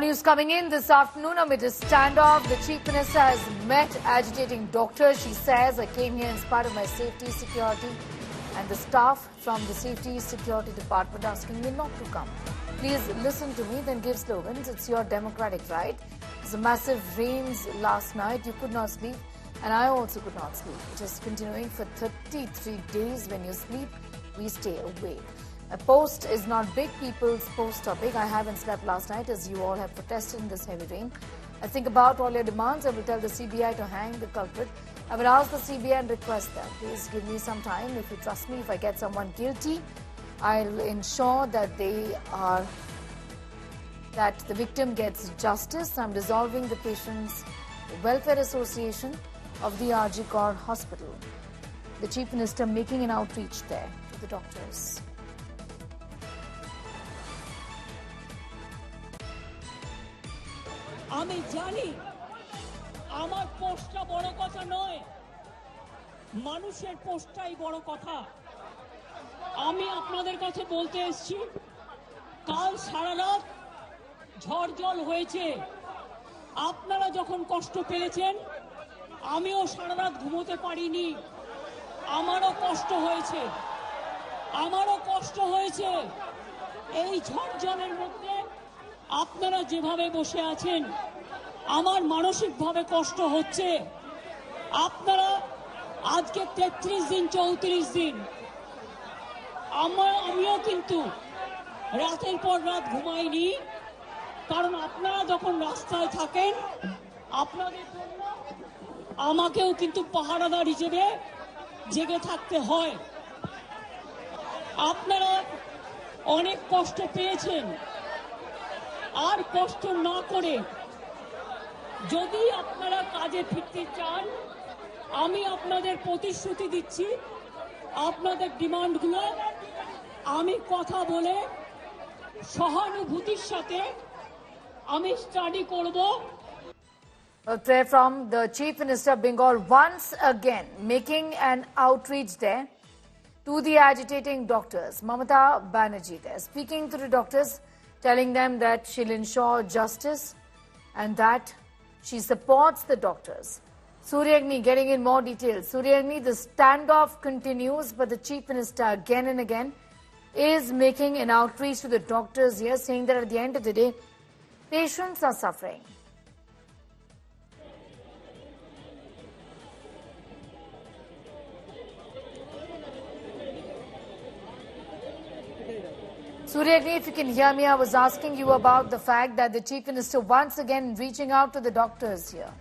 News coming in this afternoon amid a standoff. The Chief Minister has met agitating doctors. She says, I came here in spite of my safety, security, and the staff from the Safety Security Department asking me not to come. Please listen to me, then give slogans. It's your democratic right. There's a massive rains last night. You could not sleep, and I also could not sleep. It is continuing for 33 days. When you sleep, we stay awake. A post is not big, people's posts are big. I haven't slept last night as you all have protested in this heavy rain. I think about all your demands. I will tell the CBI to hang the culprit. I will ask the CBI and request that. Please give me some time. If you trust me, if I get someone guilty, I'll ensure that the victim gets justice. I'm dissolving the Patients Welfare Association of the RG Kar Hospital. The Chief Minister making an outreach there to the doctors. আমি জানি আমার পোস্টটা বড় কথা নয়, মানুষের পোস্টটাই বড় কথা। আমি আপনাদের কাছে বলতে এসেছি, কাল সারা রাত ঝড় জল হয়েছে। আপনারা যখন কষ্ট পেয়েছেন, আমিও সারা রাত ঘুমোতে পারিনি। আমারও কষ্ট হয়েছে। এই ঝড় জলের মধ্যে আপনারা যেভাবে বসে আছেন, আমার মানসিকভাবে কষ্ট হচ্ছে। আপনারা আজকে 33 দিন 34 দিন, আমিও কিন্তু রাতের পর রাত ঘুমাইনি, কারণ আপনারা যখন রাস্তায় থাকেন, আপনাদের জন্য আমাকেও কিন্তু পাহারাদার হিসেবে জেগে থাকতে হয়। আপনারা অনেক কষ্ট পেয়েছেন, আর কষ্ট না করে যদি আপনারা কাজে ফিরতে চান, আমি আপনাদের প্রতিশ্রুতি দিচ্ছি, আপনাদের ডিমান্ডগুলো আমি কথা বলে সহানুভূতির সাথে আমি স্টাডি করব। A prayer from the Chief Minister of Bengal once again making an outreach there to the agitating doctors. Mamata Banerjee there speaking to the doctors, telling them that she'll ensure justice and that she supports the doctors. Suryagni getting in more details. Suryagni, the standoff continues, but the Chief Minister again and again is making an outreach to the doctors here, saying that at the end of the day, patients are suffering. Suryagni, if you can hear me, I was asking you about the fact that the Chief Minister once again reaching out to the doctors here.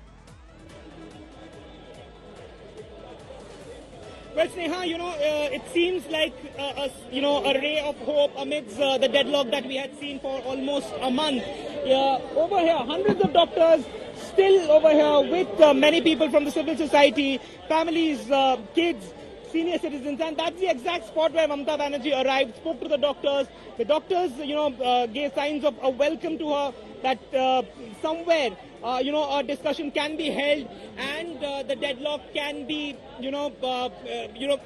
Well, Sneha, it seems like a ray of hope amidst the deadlock that we had seen for almost a month. Over here, hundreds of doctors still over here with many people from the civil society, families, kids, senior citizens, and that's the exact spot where Mamata Banerjee arrived, spoke to the doctors. The doctors, gave signs of a welcome to her, that somewhere, a discussion can be held and the deadlock can be,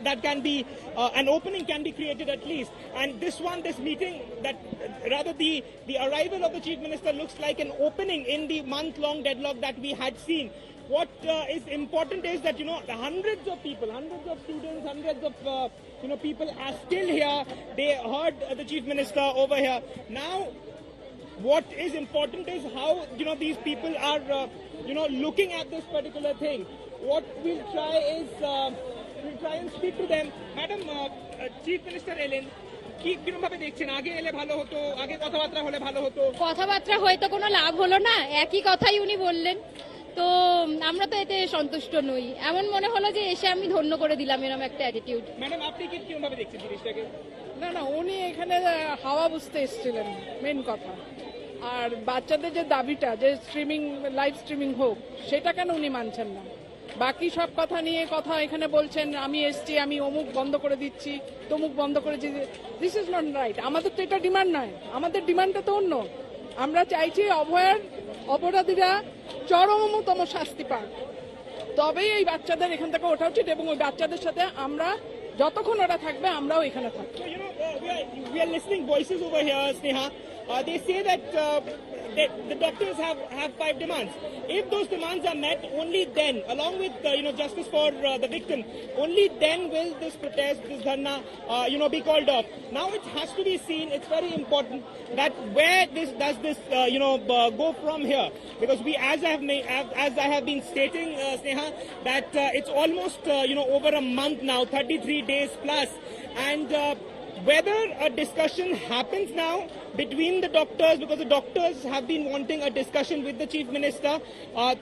that can be, an opening can be created at least. And this meeting, that rather the arrival of the Chief Minister looks like an opening in the month-long deadlock that we had seen. What is important is that, hundreds of people, hundreds of students, hundreds of, people are still here. They heard the Chief Minister over here. Now, what is important is how, these people are, looking at this particular thing. What we'll try is, we'll try and speak to them. Madam, Chief Minister Ellen, কি কিরকম ভাবে দেখছেন? আগে এলে ভালো হতো, আগে কথাবার্তা হলে ভালো হতো। কথাবার্তা হয়তো কোনো লাভ হলো না, একই কথাই উনি বললেন, তো আমরা তো এতে সন্তুষ্ট নই। এমন মনে হলো যে এসে আমি ধন্য করে দিলাম, এরকম একটা অ্যাটিটিউড। ম্যাডাম, আপনি কিরকম ভাবে দেখছেন জিনিসটাকে? না, উনি এখানে হাওয়া বুঝতে এসেছিলেন, মেন কথা। আর বাচ্চাদের যে দাবিটা, যে লাইভ স্ট্রিমিং হোক, সেটা কেন উনি মানছেন না? বাকি সব কথা নিয়ে কথা এখানে বলছেন, আমি এসছি, আমি অমুক বন্ধ করে দিচ্ছি, তমুক বন্ধ করে দিচ্ছি। This is not right. আমাদের তো এটা ডিমান্ড নয়, আমাদের ডিমান্ডটা তো অন্য। আমরা চাইছি অপরাধীরা চরমতম শাস্তি পাক, তবেই এই বাচ্চাদের এখান থেকে ওঠা উচিত, এবং ওই বাচ্চাদের সাথে আমরা যতক্ষণ ওরা থাকবে আমরাও এখানে থাকবো। We are listening voices over here, Sneha. They say that the doctors have 5 demands. If those demands are met, only then, along with justice for the victim, only then will this protest, this dharna, be called off. Now it has to be seen. It's very important that where does this go from here, because as I have been stating, Sneha, that it's almost over a month now, 33 days plus, and whether a discussion happens now between the doctors, because the doctors have been wanting a discussion with the Chief Minister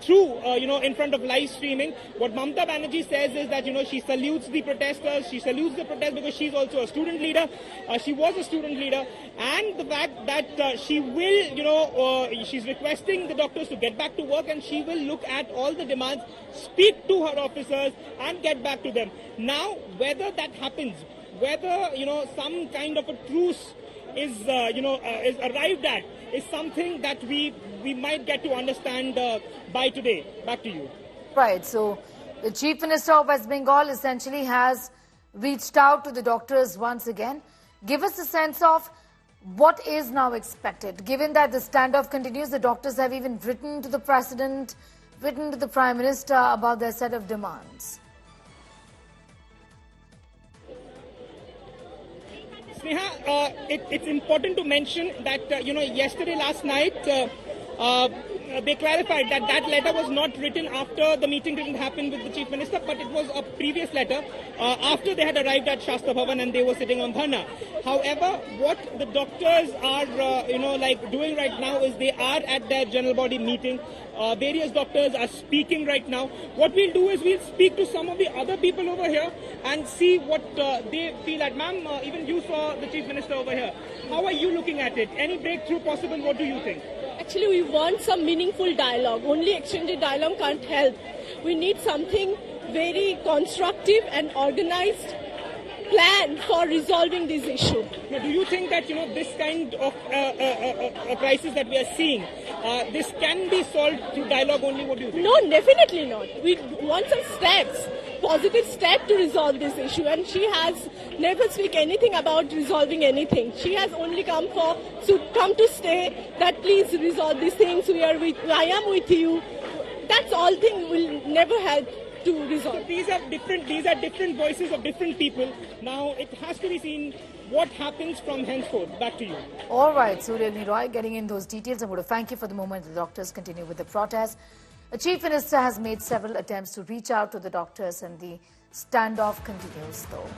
through, in front of live streaming. What Mamata Banerjee says is that, she salutes the protesters, she salutes the protest because she's also a student leader. She was a student leader. And the fact that she will, she's requesting the doctors to get back to work, and she will look at all the demands, speak to her officers and get back to them. Now, whether that happens, whether some kind of a truce is arrived at, is something that we might get to understand by today. Back to you. Right. So the Chief Minister of West Bengal essentially has reached out to the doctors once again. Give us a sense of what is now expected, given that the standoff continues. The doctors have even written to the President, written to the Prime Minister about their set of demands. Sneha, it's important to mention that, last night, they clarified that that letter was not written after the meeting didn't happen with the Chief Minister, but it was a previous letter after they had arrived at Shastra Bhavan and they were sitting on dharna. However, what the doctors are, doing right now is they are at their general body meeting. Various doctors are speaking right now. What we'll do is we'll speak to some of the other people over here and see what they feel at. Ma'am, even you saw the Chief Minister over here. How are you looking at it? Any breakthrough possible? What do you think? Actually, we want some meaningful dialogue. Only extended dialogue can't help. We need something very constructive and organized plan for resolving this issue. Now, do you think that, this kind of a crisis that we are seeing, this can be solved through dialogue only? What do you think? No, definitely not. We want some steps, positive step to resolve this issue. And she has never speak anything about resolving anything. She has only come to stay that please resolve these things. I am with you. That's all thing will never help to resolve. So these are different voices of different people. Now it has to be seen what happens from henceforth. Back to you. All right, Suryagni Roy, getting in those details. I'm going to thank you for the moment the doctors continue with the protest. The Chief Minister has made several attempts to reach out to the doctors, and the standoff continues though.